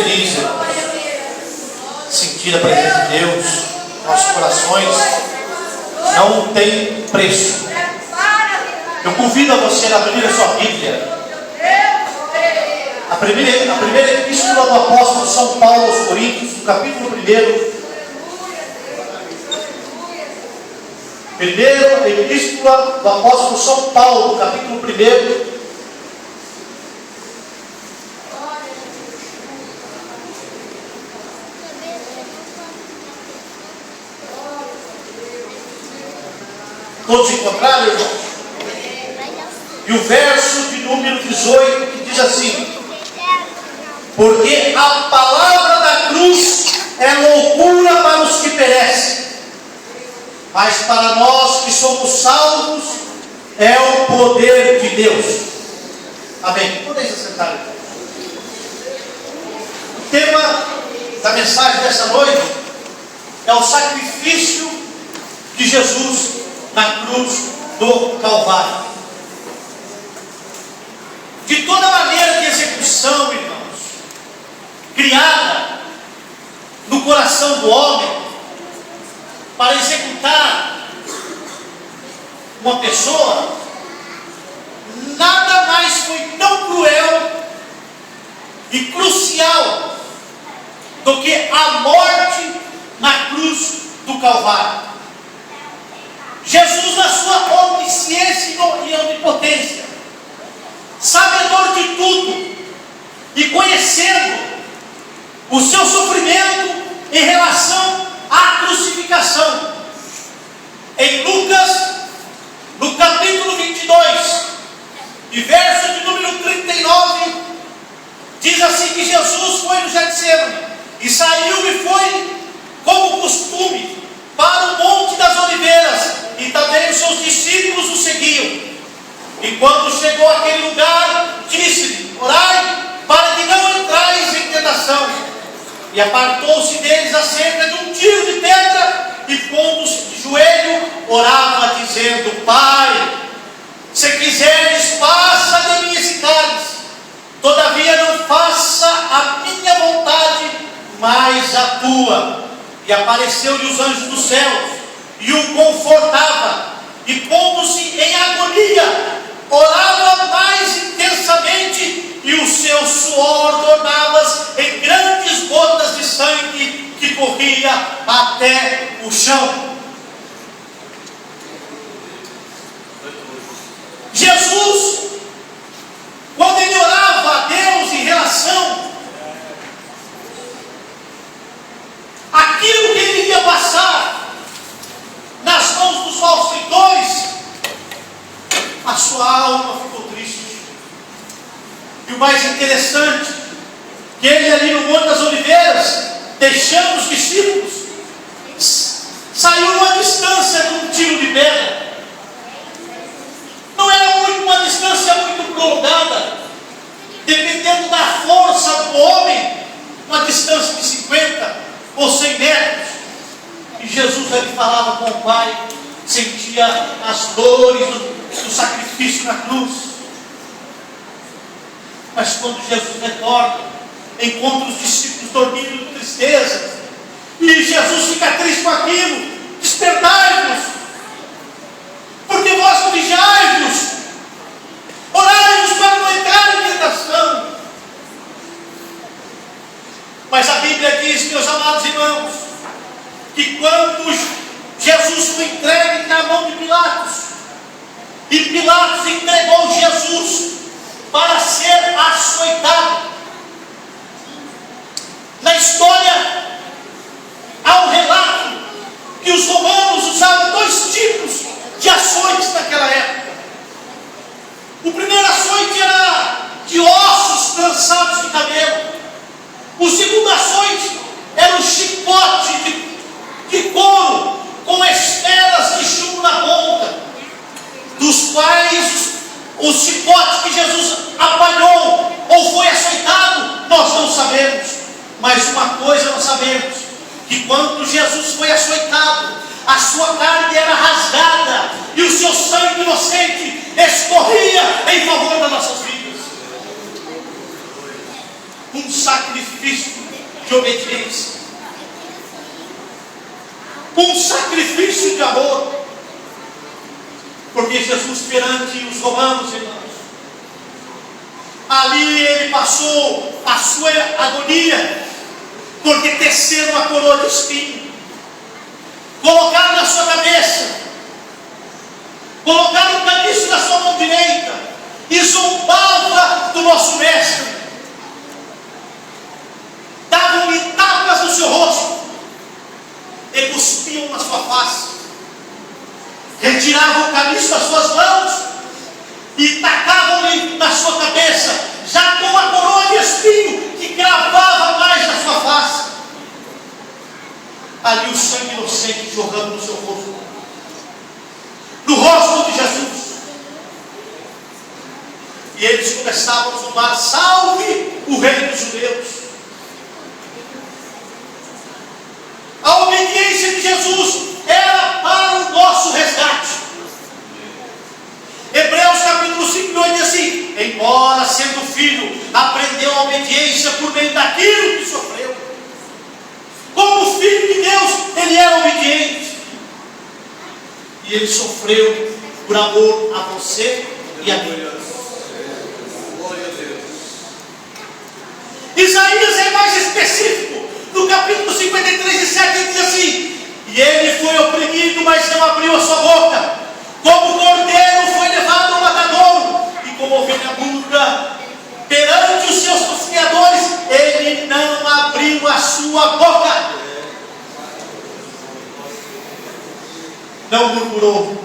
feliz, irmãos. Sentir a presença de Deus, nossos corações não tem preço. Eu convido a você a abrir a sua Bíblia. A primeira epístola do apóstolo São Paulo aos Coríntios, no capítulo 1. Primeira epístola do apóstolo São Paulo, no capítulo 1. Todos encontraram, irmãos? E o verso de número 18 que diz assim: porque a palavra da cruz é loucura para os que perecem, mas para nós que somos salvos é o poder de Deus. Amém. Podeis assentar, irmãos. O tema da mensagem dessa noite é o sacrifício de Jesus na cruz do Calvário. De toda maneira de execução, irmãos, criada no coração do homem para executar uma pessoa, nada mais foi tão cruel e crucial do que a morte na cruz do Calvário. Jesus, na sua onisciência e onipotência, sabedor de tudo e conhecendo o seu sofrimento em relação à crucificação, em Lucas, no capítulo 22, e verso de número 39, diz assim que Jesus foi no Getsemane e saiu e foi, como costume, para o Monte das Oliveiras, e também os seus discípulos o seguiam. E quando chegou àquele lugar, disse-lhe: orai, para que não entrais em tentação. E apartou-se deles acerca de um tiro de pedra, e pondo-se de joelho, orava, dizendo: Pai, se quiseres, passa de mim esse cálice, todavia não faça a minha vontade, mas a tua. E apareceu-lhe os anjos dos céus, e o confortava, e pondo-se em agonia, orava mais intensamente, e o seu suor tornava-se em grandes gotas de sangue que corria até o chão. Jesus, quando ele orava a Deus em relação àquilo que ele iria passar nas mãos dos malfeitores, a sua alma ficou triste. E o mais interessante, que ele ali no Monte das Oliveiras, deixando os discípulos, saiu uma distância de um tiro de pedra. Não era uma distância muito prolongada, dependendo da força do homem, uma distância de 50 ou 100 metros. E Jesus ali falava com o Pai, sentia as dores do sacrifício na cruz. Mas quando Jesus retorna, encontra os discípulos dormindo de tristeza, e Jesus fica triste com aquilo. Despertai-vos, porque vós não vigiai-vos, orai-vos para não entrar em tentação. Mas a Bíblia diz, meus amados irmãos, que quando Jesus foi entregue na mão de Pilatos, e Pilatos entregou Jesus para ser açoitado, na história há um relato que os romanos usavam 2 tipos de açoites naquela época. O primeiro açoite era de ossos trançados de cabelo. O segundo açoite era um chicote de couro com esferas de chumbo na ponta, dos quais os chicotes que Jesus apanhou ou foi açoitado, nós não sabemos. Mas uma coisa nós sabemos, que quando Jesus foi açoitado, a sua carne era rasgada e o seu sangue inocente escorria em favor das nossas vidas. um sacrifício de obediência, um sacrifício de amor, porque Jesus perante os romanos, irmãos, ali ele passou a sua agonia, porque teceram a coroa de espinho, colocaram na sua cabeça, colocaram o caniço na sua mão direita, e zombava do nosso mestre, davam-lhe tapas no seu rosto, e cuspiam na sua face, retiravam o caniço das suas mãos, e tacavam-lhe na sua cabeça, já com a coroa de espinho, que cravava mais na sua face, ali o sangue inocente jorrando no seu rosto, no rosto de Jesus. E eles começavam a zombar: salve o rei dos judeus. A obediência de Jesus era para o nosso resgate. Hebreus capítulo 5 diz assim: embora sendo filho, aprendeu a obediência por meio daquilo que sofreu. Como filho de Deus, ele era obediente, e ele sofreu por amor a você e a mim. Isaías é mais específico. No capítulo 53:7 ele diz assim: e ele foi oprimido, mas não abriu a sua boca, como cordeiro foi levado ao matadouro, e como ovelha muda perante os seus tosqueadores, ele não abriu a sua boca, não murmurou,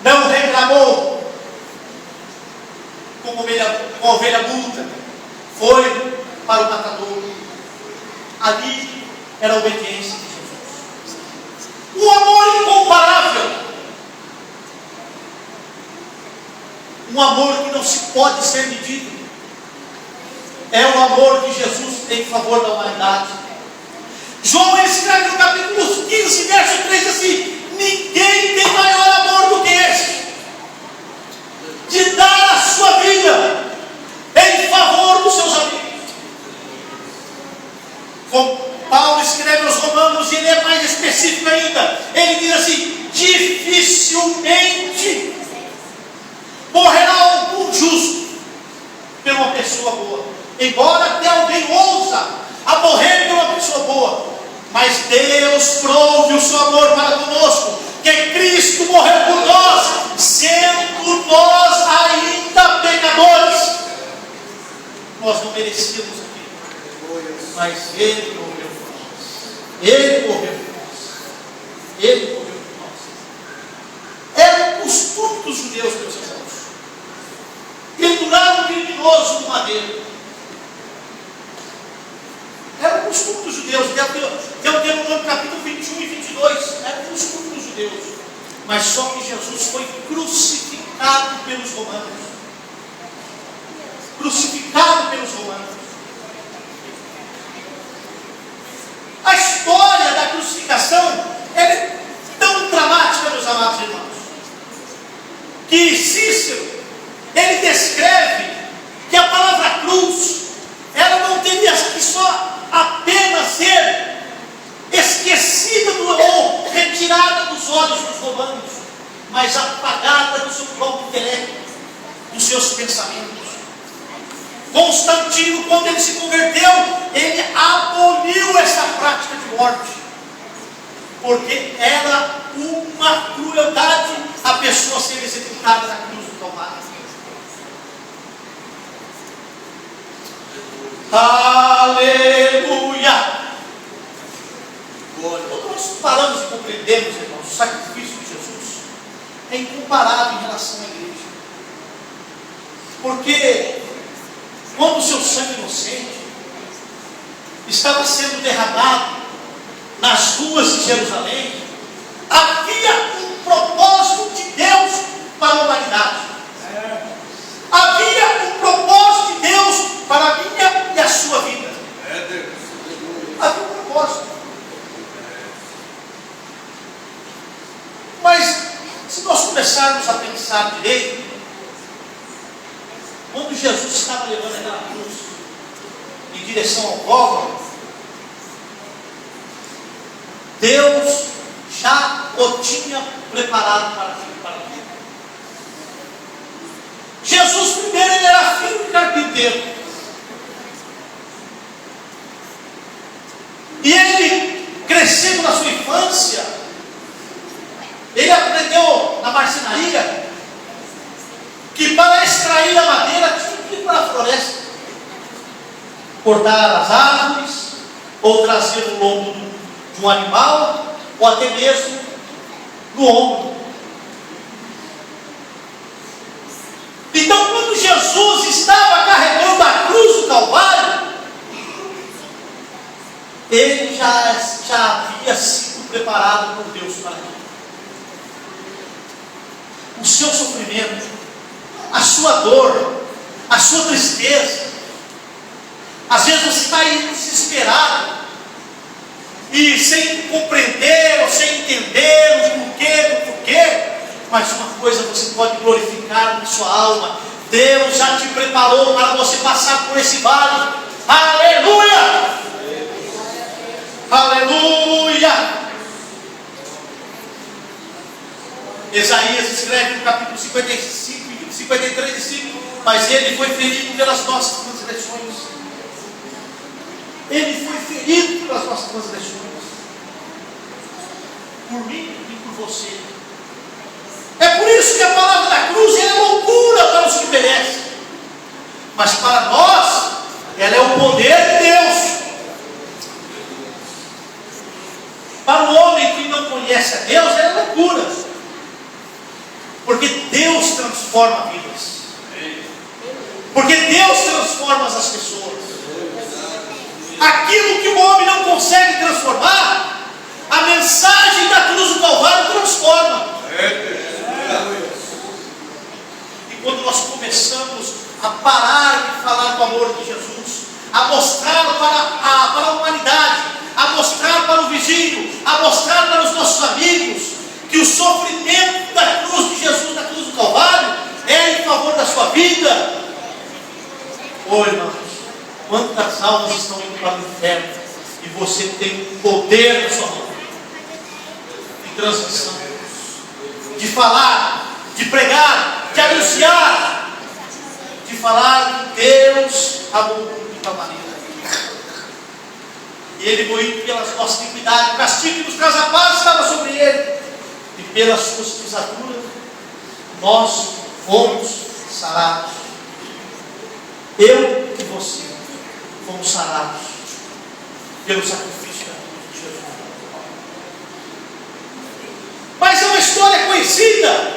não reclamou, como ovelha muda foi para o matadouro. Ali era a obediência de Jesus, um amor incomparável, um amor que não se pode ser medido. É o amor de Jesus em favor da humanidade. João escreve no capítulo 15, verso 3 assim: ninguém tem maior amor do que este, de dar a sua vida em favor dos seus amigos. Como Paulo escreve aos Romanos, e ele é mais específico ainda, ele diz assim: dificilmente morrerá algum justo por uma pessoa boa, embora até alguém ousa a morrer por uma pessoa boa, mas Deus prove o seu amor para conosco, que Cristo morreu por nós, sendo nós ainda pecadores. Nós não merecíamos aquilo, mas Ele morreu por nós. Ele morreu por nós. Ele morreu por nós. Era o costume dos judeus, meus irmãos, pendurar um criminoso no madeiro. Era o costume dos judeus. Deuteronômio capítulo 21 e 22. Era o costume dos judeus. Mas só que Jesus foi crucificado pelos romanos. Crucificado pelos romanos. A história da crucificação é tão dramática, meus amados irmãos, que Cícero, ele descreve que a palavra cruz, ela não teria que só apenas ser esquecida ou retirada dos olhos dos romanos, mas apagada do seu próprio intelecto, dos seus pensamentos. Constantino, quando ele se converteu, ele aboliu essa prática de morte, porque era uma crueldade a pessoa ser executada na cruz do Calvário. Aleluia! Quando nós paramos e compreendemos, irmãos, o sacrifício de Jesus é incomparável em relação à igreja, porque quando o seu sangue inocente estava sendo derramado nas ruas de Jerusalém, havia um propósito de Deus para a humanidade. Havia um propósito de Deus para a minha e a sua vida. Havia um propósito. Mas, se nós começarmos a pensar direito, quando Jesus estava levando aquela cruz, direção ao Gólgota, Deus já o tinha preparado para aquilo. Jesus primeiro ele era filho de carpinteiro. E ele, crescendo na sua infância, ele aprendeu na marcenaria que para extrair a madeira tinha que ir para a floresta, cortar as árvores, ou trazer o lombo de um animal, ou até mesmo no ombro. Então, quando Jesus estava carregando a cruz do Calvário, ele já havia sido preparado por Deus para ele. O seu sofrimento, a sua dor, a sua tristeza. Às vezes você está aí desesperado e sem compreender ou sem entender o porquê, mas uma coisa você pode glorificar na sua alma: Deus já te preparou para você passar por esse vale. Aleluia! Aleluia! Isaías escreve no capítulo 55, 53 e 5: mas ele foi ferido pelas nossas transgressões. Ele foi ferido pelas nossas transgressões. Por mim e por você. É por isso que a palavra da cruz é loucura para os que perecem. Mas para nós, ela é o poder de Deus. Para o homem que não conhece a Deus, ela é loucura. Porque Deus transforma vidas. Porque Deus transforma as pessoas. Aquilo que o homem não consegue transformar, a mensagem da cruz do Calvário transforma. E quando nós começamos a parar de falar do amor de Jesus, a mostrar para a humanidade, a mostrar para o vizinho, a mostrar para os nossos amigos, que o sofrimento da cruz de Jesus, da cruz do Calvário, é em favor da sua vida. Oi, irmãos, quantas almas estão indo para o inferno e você tem o poder na sua mão de transmissão, de falar, de pregar, de anunciar, de falar que Deus amou de tal maneira. E ele moiu pelas nossas iniquidades, o castigo que nos traz a paz estava sobre ele, e pelas suas pisaduras nós fomos sarados. Eu e você fomos sarados pelo sacrifício da cruz de Jesus. Mas é uma história conhecida,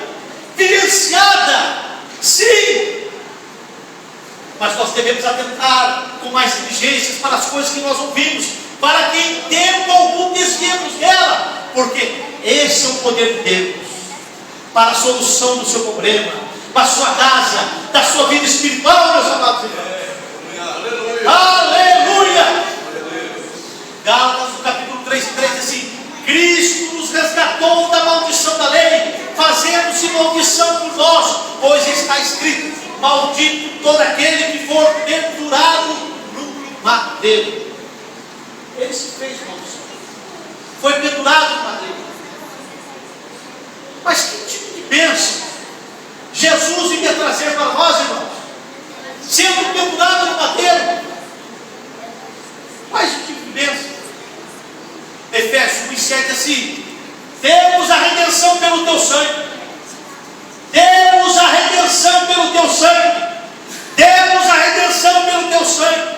vivenciada, sim. Mas nós devemos atentar com mais diligências para as coisas que nós ouvimos, para que em tempo algum desviemos dela, porque esse é o poder de Deus para a solução do seu problema, da sua casa, da sua vida espiritual, meus amados irmãos. Aleluia! Gálatas, no capítulo 3 e 3, diz assim: Cristo nos resgatou da maldição da lei, fazendo-se maldição por nós, pois está escrito: maldito todo aquele que for pendurado no madeiro. Ele se fez maldição, foi pendurado no madeiro. Mas que tipo de bênção Jesus iria trazer para nós, irmãos, sendo pendurado no madeiro? Mas que tipo de bênção? Efésios 1:7 assim: temos a redenção pelo teu sangue. Temos a redenção pelo teu sangue. Temos a redenção pelo teu sangue.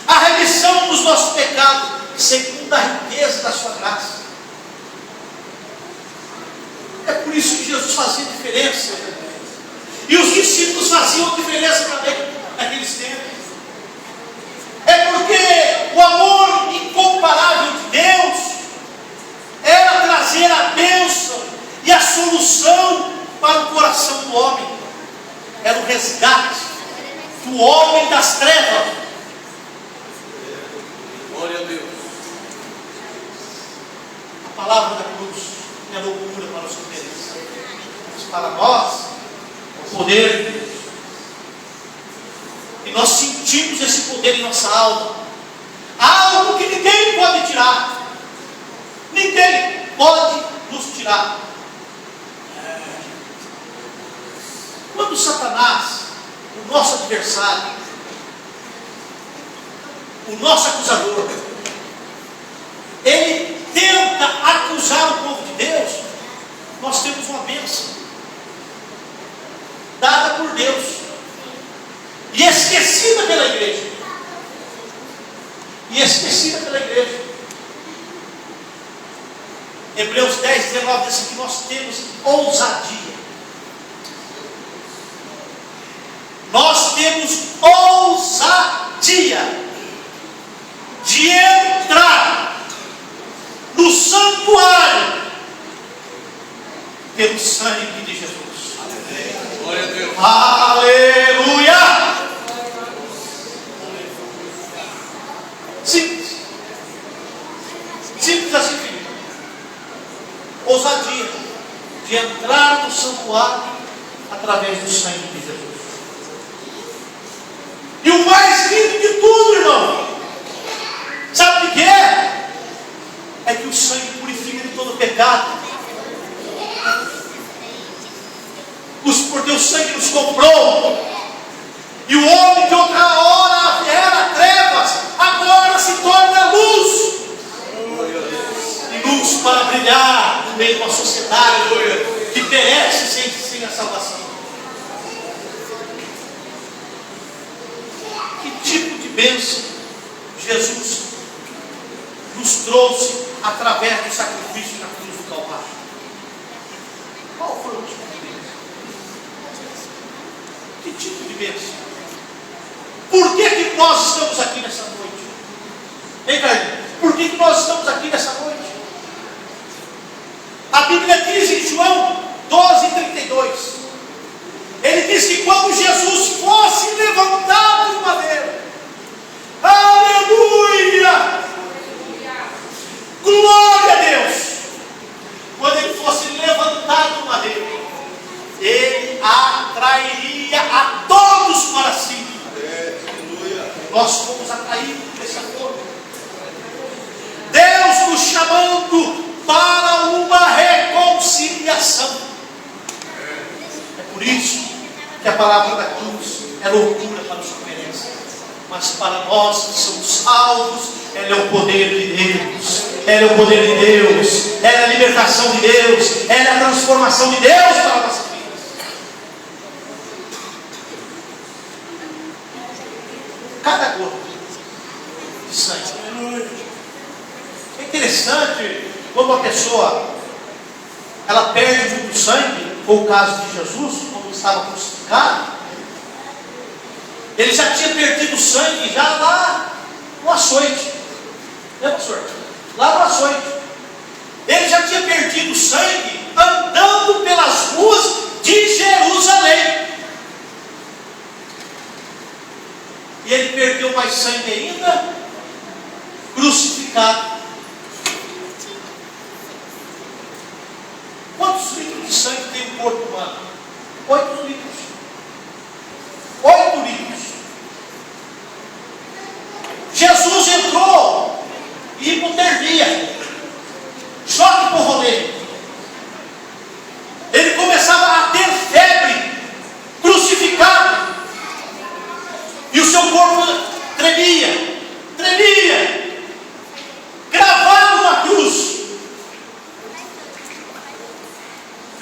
A remissão dos nossos pecados, segundo a riqueza da sua graça. É por isso que Jesus fazia diferença. E os discípulos faziam diferença também naqueles tempos. É porque o amor incomparável de Deus era trazer a bênção e a solução para o coração do homem. Era o resgate do homem das trevas. Glória a Deus. A palavra da cruz é loucura para os que perecem, mas para nós é o poder de Deus. E nós sentimos esse poder em nossa alma algo que ninguém pode tirar. Ninguém pode nos tirar. Quando Satanás, o nosso adversário, o nosso acusador, ele tenta acusar o povo de Deus, nós temos uma bênção dada por Deus e esquecida pela igreja. Hebreus 10, 19 diz que nós temos ousadia. Nós temos ousadia de entrar no santuário pelo sangue de Jesus. Glória a Deus. Aleluia! Simples. Simples assim, filho. Ousadia de entrar no santuário através do sangue de Jesus. E o mais lindo de tudo, irmão, sabe o que é? É que o sangue purifica de todo pecado. Porque o sangue nos comprou. E o homem que outra hora era trevas, agora se torna luz. E luz para brilhar no meio de uma sociedade que perece sem a salvação. Que tipo de bênção Jesus nos trouxe através do sacrifício na cruz do Calvário? Qual foi o tipo de bênção? Que tipo de bênção? Por que nós estamos aqui nessa noite? Hein, Carlinhos? Por que nós estamos aqui nessa noite? A Bíblia diz em João 12:32, ele diz que quando Jesus fosse levantado do madeiro, aleluia, glória a Deus, quando ele fosse levantado do madeiro, ele atrairia a todos para si. Nós fomos atraídos dessa forma. Deus nos chamando para uma reconciliação. É por isso que a palavra da cruz é loucura para os que perecem, mas para nós que somos salvos, ela é o poder de Deus. Ela é o poder de Deus. Ela é a libertação de Deus. Ela é a transformação de Deus para a nossa vida. Cada gota de sangue. É interessante quando uma pessoa ela perde muito sangue, foi o caso de Jesus, quando estava crucificado. Ele já tinha perdido sangue já lá no açoite. Né, pastor? Lá no açoite. Ele já tinha perdido sangue andando pelas ruas de Jerusalém. E ele perdeu mais sangue ainda, crucificado. Quantos litros de sangue tem o corpo humano? 8 litros. 8 litros. Jesus entrou em hipotermia, choque por rolê. Ele começava a ter febre, crucificado. E o seu corpo tremia, gravado na cruz.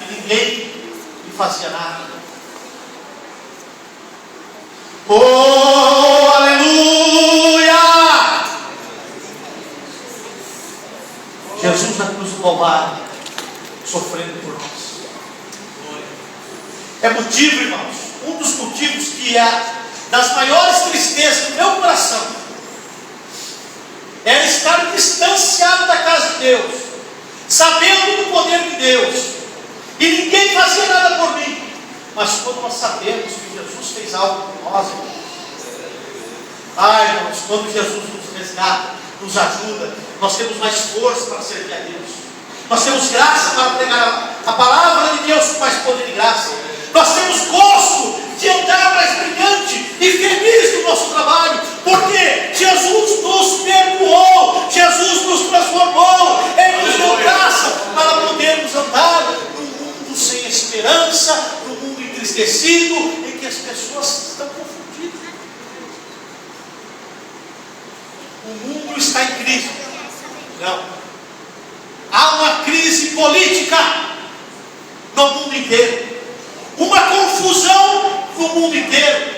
E ninguém lhe fazia nada. Oh, aleluia! Jesus na cruz do Calvário, sofrendo por nós. É motivo, irmãos, um dos motivos que das maiores tristezas do meu coração era estar distanciado da casa de Deus, sabendo do poder de Deus, e ninguém fazia nada por mim. Mas quando nós sabemos que Jesus fez algo por nós, irmãos, quando Jesus nos resgata, nos ajuda, nós temos mais força para servir a Deus. Nós temos graça para pregar a palavra de Deus com mais poder e graça. Nós temos gosto de andar mais brilhante e feliz no nosso trabalho, porque Jesus nos perdoou. esperança, no mundo entristecido, em que as pessoas estão confundidas. O mundo está em crise. Não. Há uma crise política no mundo inteiro. Uma confusão no mundo inteiro.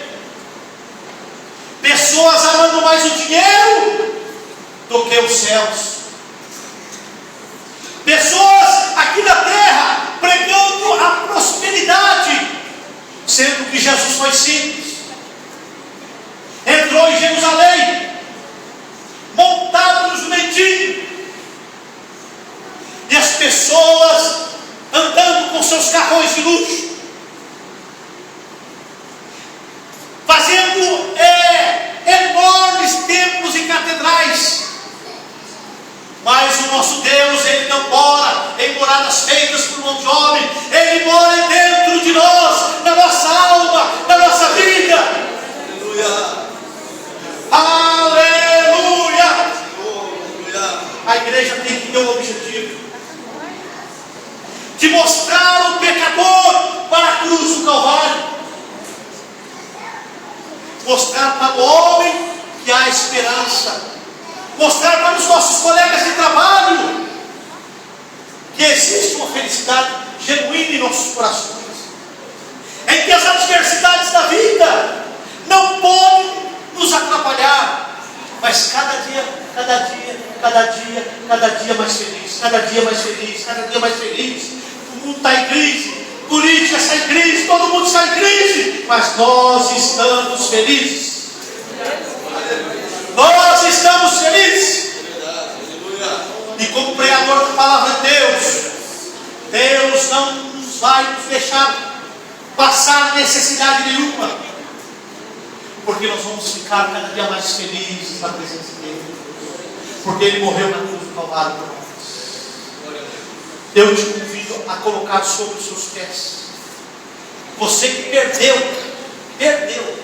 Pessoas amando mais o dinheiro do que os céus. Pessoas aqui na terra pregando a prosperidade, sendo que Jesus foi simples. Entrou em Jerusalém, montado no jumentinho, e as pessoas andando com seus carrões de luxo, fazendo enormes templos e catedrais. Mas o nosso Deus, Ele não mora em moradas feitas por mão de homem. Ele mora dentro de nós, na nossa alma, na nossa vida. Aleluia! Aleluia! A igreja tem que ter um objetivo: de mostrar o pecador para a cruz do Calvário. Mostrar para o homem que há esperança. Mostrar para os nossos colegas de trabalho que existe uma felicidade genuína em nossos corações, em que as adversidades da vida não podem nos atrapalhar, mas cada dia mais feliz, cada dia mais feliz. O mundo está em crise, política está em crise, todo mundo está em crise, mas nós estamos felizes. Nós estamos felizes. E como pregador da palavra de Deus, Deus não nos vai nos deixar passar necessidade nenhuma, porque nós vamos ficar cada dia mais felizes na presença dEle, porque Ele morreu na cruz do Calvário por nós. Eu te convido a colocar sobre os seus pés, você que perdeu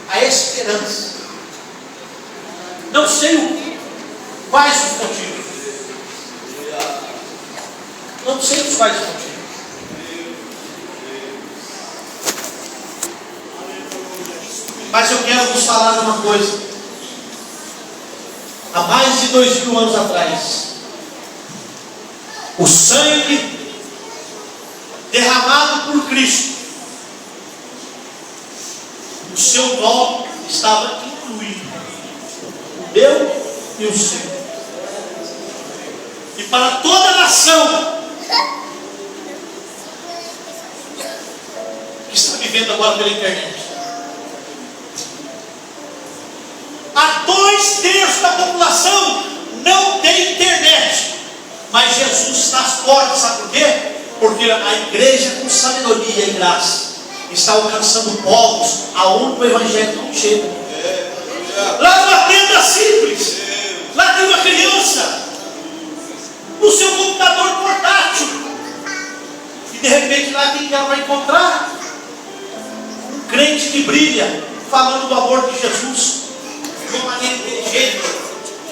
a esperança. Não sei quais os motivos. Não sei quais os motivos. Mas eu quero vos falar de uma coisa. Há mais de 2000 anos atrás, o sangue derramado por Cristo, o seu nome estava incluído, o meu e o seu. E para toda a nação que está vivendo agora pela internet, há 2/3 da população não tem internet, mas Jesus está às portas. Sabe por quê? Porque a igreja, com sabedoria e graça, está alcançando povos aonde o evangelho não chega. Lá numa tenda simples, lá tem uma criança no seu computador portátil, e de repente lá quem que ela vai encontrar? Um crente que brilha, falando do amor de Jesus de uma maneira inteligente,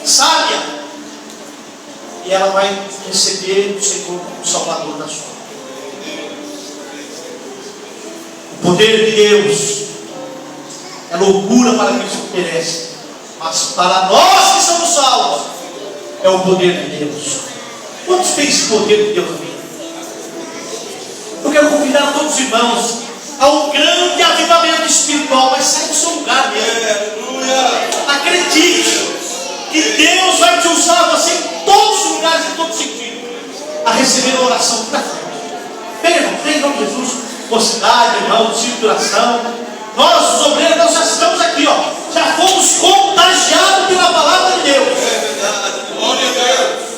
sábia, e ela vai receber o Senhor como Salvador da sua vida. O poder de Deus é loucura para quem se perece, mas para nós que somos salvos é o poder de Deus. Quantos têm esse poder de Deus na vida? Eu quero convidar todos os irmãos a um grande avivamento espiritual, mas sai do seu lugar mesmo. Acredite que Deus vai te usar você em todos os lugares, em todo sentido, a receber a oração da frente. Bem, irmão, em nome de Jesus, mocidade, irmão, circulação, nós, os obreiros, nós já estamos aqui, ó, já fomos contagiados pela palavra de Deus.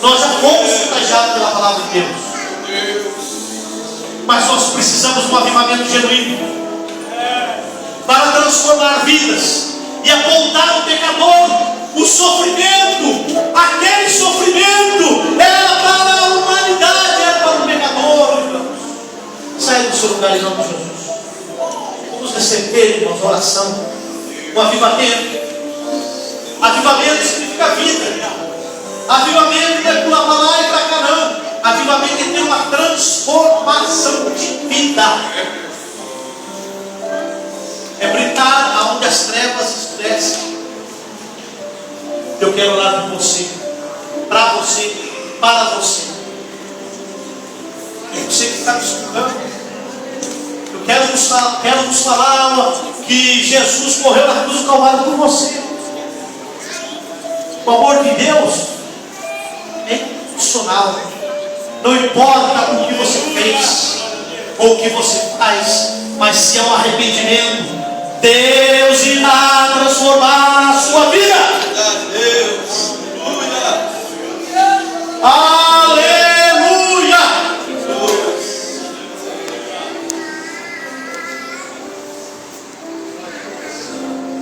Nós já fomos contagiados pela palavra de Deus. Mas nós precisamos de um avivamento genuíno para transformar vidas e apontar o pecador. O sofrimento, aquele sofrimento era para a humanidade, era para o pecador, irmãos. Saia do seu lugar em nome de Jesus. Vamos receber, irmãos, oração, um avivamento. Avivamento significa vida. Avivamento não é pular para lá e para cá, não. Avivamento é ter uma transformação de vida. gritar aonde as trevas escurecem. Eu quero orar por você, para você, para você. Você que está me escutando, eu quero nos falar que Jesus morreu na cruz do Calvário por você. O amor de Deus é incondicional. Não importa o que você fez ou o que você faz, mas se é um arrependimento, Deus irá transformar a sua vida. Deus, Aleluia!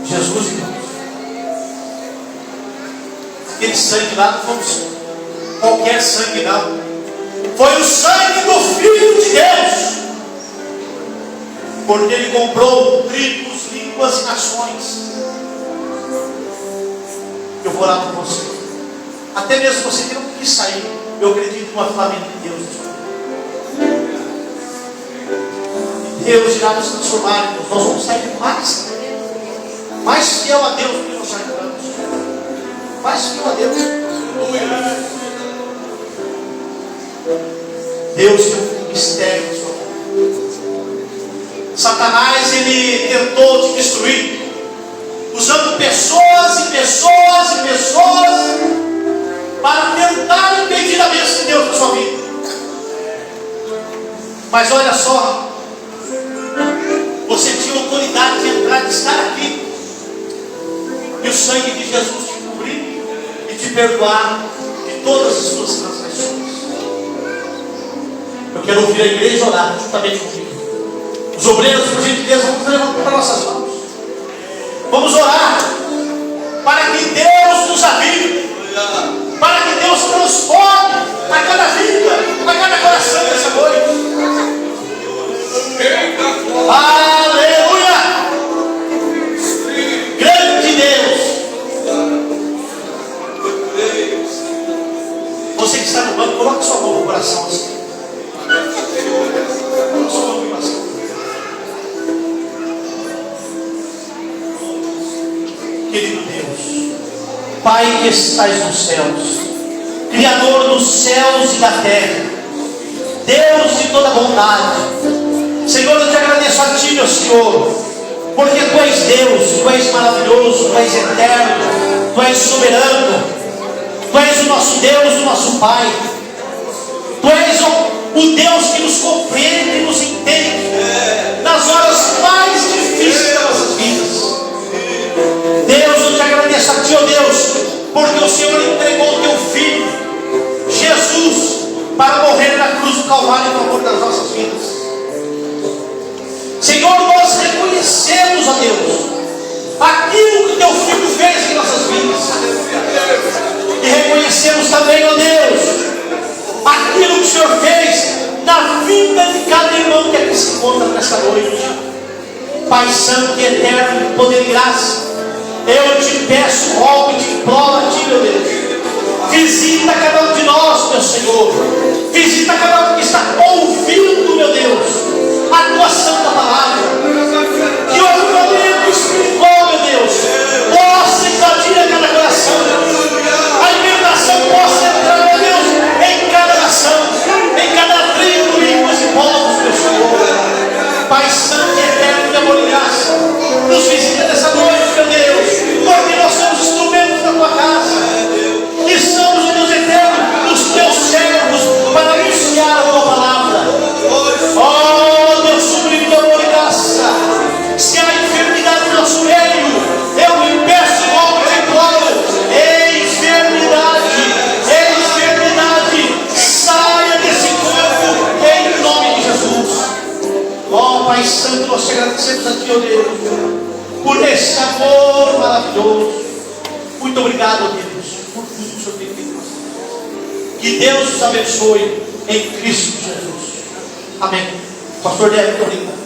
Jesus, irmãos, aquele sangue lá não foi qualquer sangue, não. Foi o sangue do Filho de Deus, porque Ele comprou tribos, línguas e nações. Eu vou orar por você. Até mesmo você que não quis sair, eu acredito numa família de Deus. Deus irá nos transformar, irmãos. Nós vamos sair mais fiel a Deus do que nós já entramos. Mais fiel a Deus. Deus tem um mistério na sua vida. Satanás, ele tentou te destruir, usando pessoas e pessoas e pessoas para tentar impedir a bênção de Deus na sua vida. Mas olha só, você tinha autoridade de entrar, de estar aqui, e o sangue de Jesus te cobrir e te perdoar de todas as suas transgressões. Eu quero ouvir a igreja orar juntamente comigo. Os obreiros, por gentileza, vamos levantar nossas mãos. Vamos orar para que Deus nos avive, para que Deus transforme a cada vida, a cada coração dessa noite. Aleluia! Grande Deus! Você que está no banco, coloque sua mão no coração assim. Coloque sua mão no coração. Querido Deus, Pai que estás nos céus, Criador dos céus e da terra, Deus de toda bondade, Senhor, eu te agradeço a Ti, meu Senhor, porque Tu és Deus, Tu és maravilhoso, Tu és eterno, Tu és soberano, Tu és o nosso Deus, o nosso Pai, Tu és o Deus que nos compreende e nos entende nas horas mais difíceis das nossas vidas. Deus, eu te agradeço a Ti, ó Deus, porque o Senhor entregou o Teu Filho, Jesus, para morrer na cruz do Calvário em favor das nossas vidas. Senhor, nós reconhecemos, ó Deus, aquilo que o Teu Filho fez em nossas vidas. E reconhecemos também, ó Deus, aquilo que o Senhor fez na vida de cada irmão que aqui se encontra nesta noite. Pai Santo e Eterno, poder e graça, eu te peço, rogo e te imploro a Ti, meu Deus. Visita cada um de nós, meu Senhor. Visita cada um que está ouvindo, meu Deus, a Tua santa palavra. Que o avivamento espiritual, meu Deus, possa invadir a cada coração. A libertação possa entrar, meu Deus, em cada nação, em cada tribo, línguas e povos, meu Senhor. Pai Santo e Eterno, de amor e graça, nos visita nessa noite, meu Deus, porque nós somos instrumentos da Tua casa. E somos, ó Deus eterno, os Teus servos para anunciar a Tua palavra. Oh Deus sublime de amor e graça, se há enfermidade no nosso meio, eu me peço logo de glória. Enfermidade, saia desse corpo em nome de Jesus. Oh Pai Santo, nós te agradecemos a Ti, ó Deus, por esse amor maravilhoso. Muito obrigado, ó Deus, por tudo que o Senhor tem feito. Que Deus os abençoe em Cristo Jesus. Amém. Pastor Débora, muito obrigado.